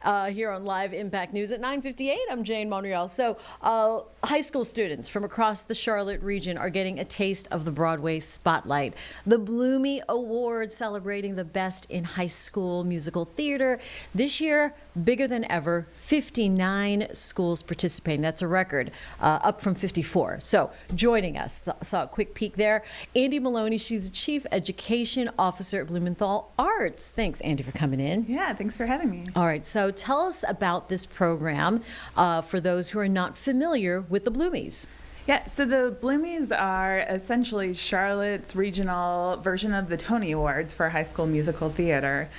here on Live Impact News at 9:58. I'm Jane Monreal. So high school students from across the Charlotte region are getting a taste of the Broadway spotlight. The Blumey Award celebrating the best in high school musical theater. This year, bigger than ever, 59 schools participating. That's a record, up from 54. So joining us, saw a quick peek there, Andie Maloney. She's the Chief Education Officer at Blumenthal Arts. Thanks, Andie, for coming in. Yeah, thanks for having me. All right, so tell us about this program for those who are not familiar with the Blumeys. Yeah, so the Blumeys are essentially Charlotte's regional version of the Tony Awards for high school musical theater.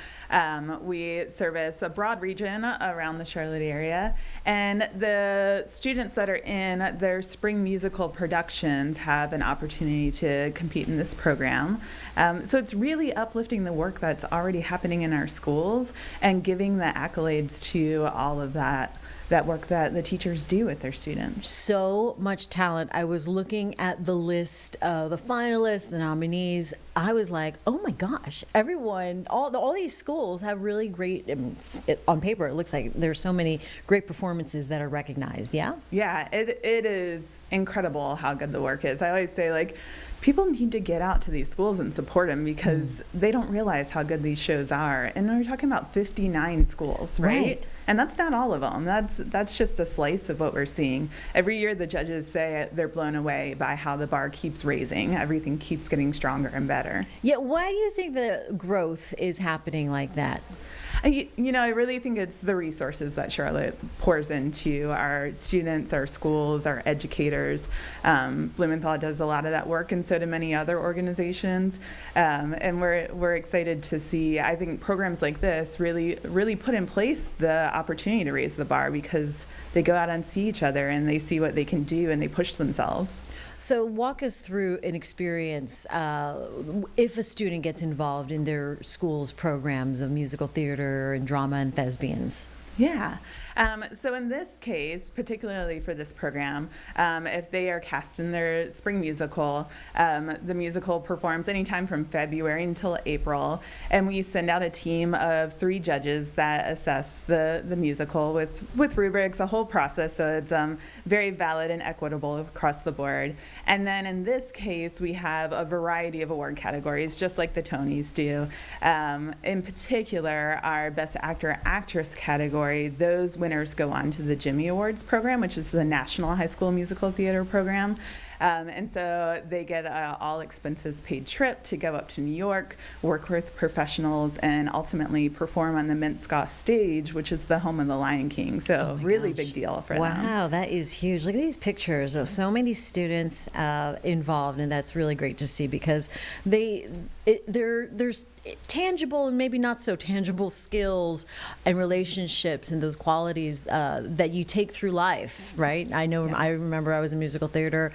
We service a broad region around the Charlotte area, and the students that are in their spring musical productions have an opportunity to compete in this program. So it's really uplifting the work that's already happening in our schools and giving the accolades to all of that work that the teachers do with their students. So much talent. I was looking at the list of the finalists, the nominees. I was like, oh my gosh, everyone, all these schools have really great, on paper, it looks like there's so many great performances that are recognized, yeah? Yeah, it is incredible how good the work is. I always say, like, people need to get out to these schools and support them because they don't realize how good these shows are. And we're talking about 59 schools, right? And that's not all of them. That's just a slice of what we're seeing. Every year the judges say they're blown away by how the bar keeps raising. Everything keeps getting stronger and better. Yeah, why do you think the growth is happening like that? I really think it's the resources that Charlotte pours into our students, our schools, our educators. Blumenthal does a lot of that work, and so do many other organizations. And we're excited to see, I think, programs like this really put in place the opportunity to raise the bar because they go out and see each other and they see what they can do and they push themselves. So walk us through an experience if a student gets involved in their school's programs of musical theater and drama and thespians. Yeah. So in this case, particularly for this program, if they are cast in their spring musical, the musical performs anytime from February until April, and we send out a team of 3 judges that assess the musical with rubrics, a whole process, so it's very valid and equitable across the board. And then in this case, we have a variety of award categories, just like the Tonys do. In particular, our Best Actor, Actress category, those winners go on to the Blumey Awards program, which is the National High School Musical Theater program. And so they get an all expenses paid trip to go up to New York, work with professionals, and ultimately perform on the Minskoff stage, which is the home of the Lion King. So really big deal for them. Wow, that is huge. Look at these pictures of so many students involved, and that's really great to see because there's tangible and maybe not so tangible skills and relationships and those qualities that you take through life, right? I know. Yeah. I remember I was in musical theater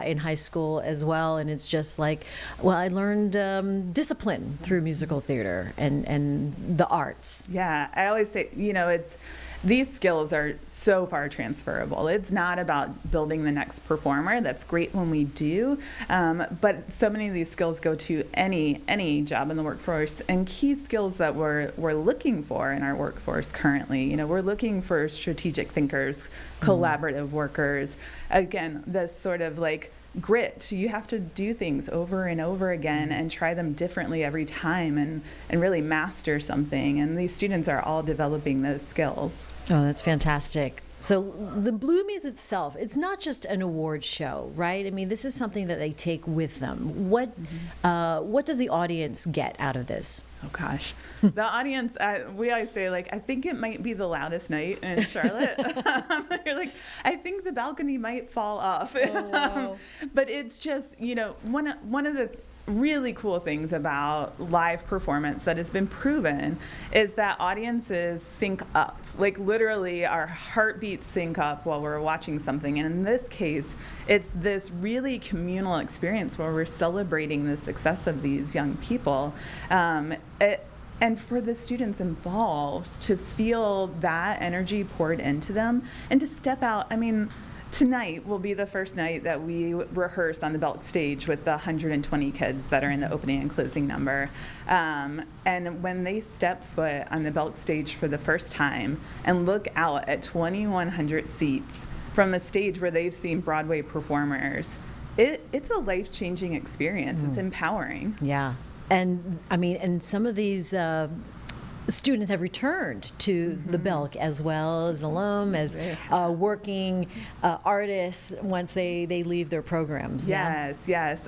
in high school as well, and it's just like, well, I learned discipline through musical theater and the arts. Yeah, I always say, these skills are so far transferable. It's not about building the next performer. That's great when we do, but so many of these skills go to any job in the workforce. And key skills that we're looking for in our workforce currently, we're looking for strategic thinkers, collaborative workers. Again, this sort of like grit. You have to do things over and over again and try them differently every time and really master something. And these students are all developing those skills. Oh, that's fantastic. So the Blumeys itself, it's not just an award show, right? I mean, this is something that they take with them. What does the audience get out of this? Oh, gosh. The audience, we always say, I think it might be the loudest night in Charlotte. You're like, I think the balcony might fall off. Oh, wow. But it's just, one of the really cool things about live performance that has been proven is that audiences sync up. Literally, our heartbeats sync up while we're watching something. And in this case, it's this really communal experience where we're celebrating the success of these young people. And for the students involved to feel that energy poured into them and to step out. I mean, Tonight will be the first night that we rehearse on the Belk stage with the 120 kids that are in the opening and closing number. And when they step foot on the Belk stage for the first time and look out at 2,100 seats from a stage where they've seen Broadway performers, it's a life-changing experience. It's empowering. Yeah. And I mean, and some of these students have returned to the Belk as well as alum, as working artists once they leave their programs. Yes, yes.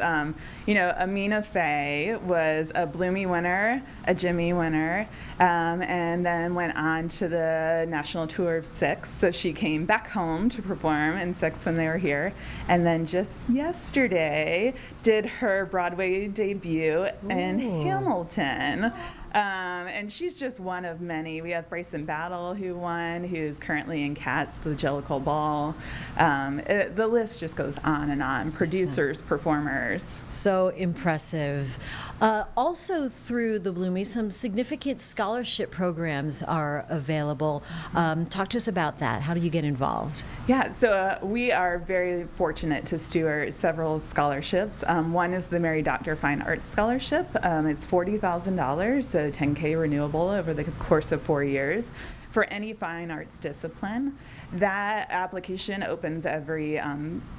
You know, Amina Faye was a Blumey winner, a Jimmy winner, and then went on to the national tour of Six. So she came back home to perform in Six when they were here. And then just yesterday did her Broadway debut in Hamilton. And she's just one of many. We have Bryson Battle who won, who's currently in Cats, the Jellicle Ball. The list just goes on and on. Producers, performers. So impressive. Also through the Blumey, some significant scholarship programs are available. Talk to us about that. How do you get involved? Yeah, so we are very fortunate to steward several scholarships. One is the Mary Doctor Fine Arts Scholarship. It's $40,000, so $10K renewable over the course of 4 years for any fine arts discipline. That application opens every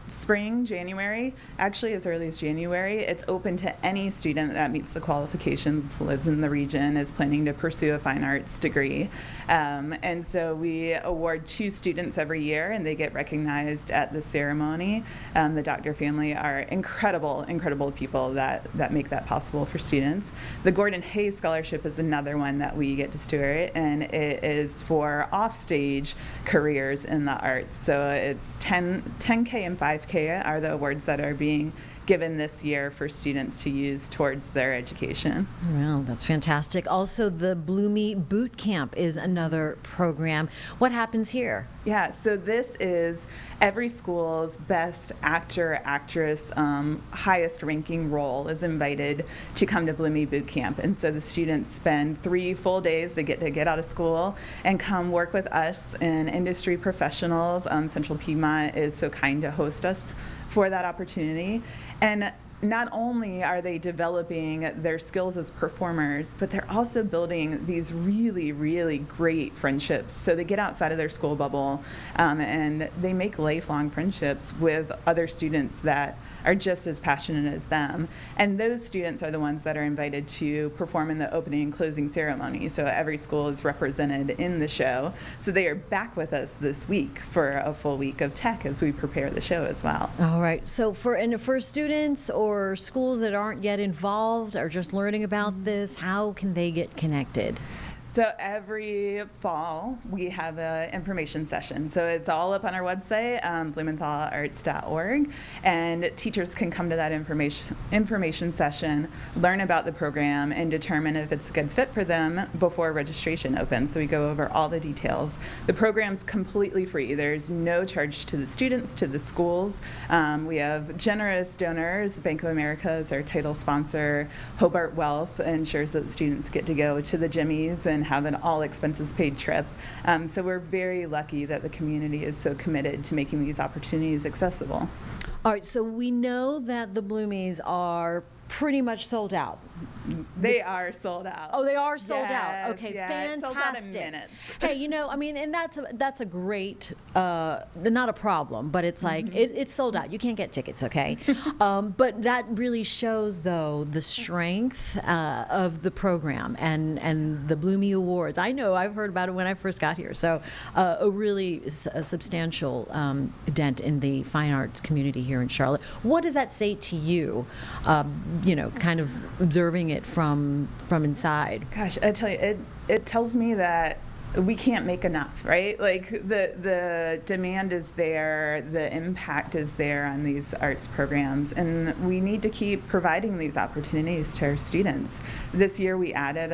spring, January, actually as early as January. It's open to any student that meets the qualifications, lives in the region, is planning to pursue a fine arts degree. And so we award 2 students every year, and they get recognized at the ceremony. The Doctor family are incredible, incredible people that make that possible for students. The Gordon Hayes Scholarship is another one that we get to steward, and it is for offstage careers in the arts. So it's 10K and 5K are the awards that are being given this year for students to use towards their education. Well, that's fantastic. Also, the Blumey Boot Camp is another program. What happens here? Yeah, so this is every school's best actor, actress, highest ranking role is invited to come to Blumey Boot Camp. And so the students spend 3 full days. They get to get out of school and come work with us and industry professionals. Central Piedmont is so kind to host us for that opportunity. And not only are they developing their skills as performers, but they're also building these really, really great friendships. So they get outside of their school bubble and they make lifelong friendships with other students that are just as passionate as them. And those students are the ones that are invited to perform in the opening and closing ceremony. So every school is represented in the show. So they are back with us this week for a full week of tech as we prepare the show as well. All right. So for students or schools that aren't yet involved or just learning about this, how can they get connected? So every fall, we have an information session. So it's all up on our website, blumenthalarts.org, and teachers can come to that information session, learn about the program, and determine if it's a good fit for them before registration opens. So we go over all the details. The program's completely free. There's no charge to the students, to the schools. We have generous donors. Bank of America is our title sponsor. Hobart Wealth ensures that the students get to go to the Jimmys and have an all expenses paid trip. So we're very lucky that the community is so committed to making these opportunities accessible. All right, so we know that the Blumeys are pretty much sold out. They are sold out. Oh, they are sold Yes, out. Okay, yeah, fantastic. It's sold out in minutes. Hey, you know, I mean, and that's a great, not a problem, but it's like it's sold out. You can't get tickets, okay? But that really shows, though, the strength of the program and the Blumey Awards. I know I've heard about it when I first got here. So a really substantial dent in the fine arts community here in Charlotte. What does that say to you? You know, kind of observing it from inside. Gosh, I tell you, it tells me that we can't make enough, right? Like the demand is there, the impact is there on these arts programs, and we need to keep providing these opportunities to our students. This year we added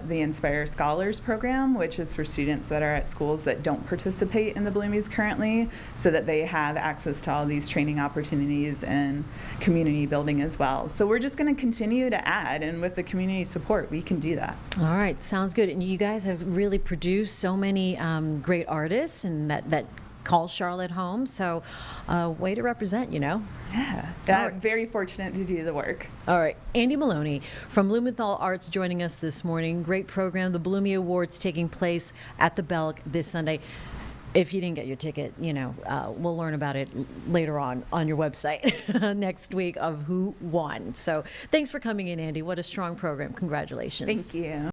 the Inspire Scholars program, which is for students that are at schools that don't participate in the Blumeys currently, so that they have access to all these training opportunities and community building as well. So we're just going to continue to add, and with the community support, we can do that. All right, sounds good. And you guys have really produced so many great artists, and that call Charlotte home. So way to represent, Yeah, very fortunate to do the work. All right, Andie Maloney from Blumenthal Arts joining us this morning. Great program. The Blumey Awards taking place at the Belk this Sunday. If you didn't get your ticket, we'll learn about it later on your website next week of who won. So thanks for coming in, Andie. What a strong program. Congratulations. Thank you.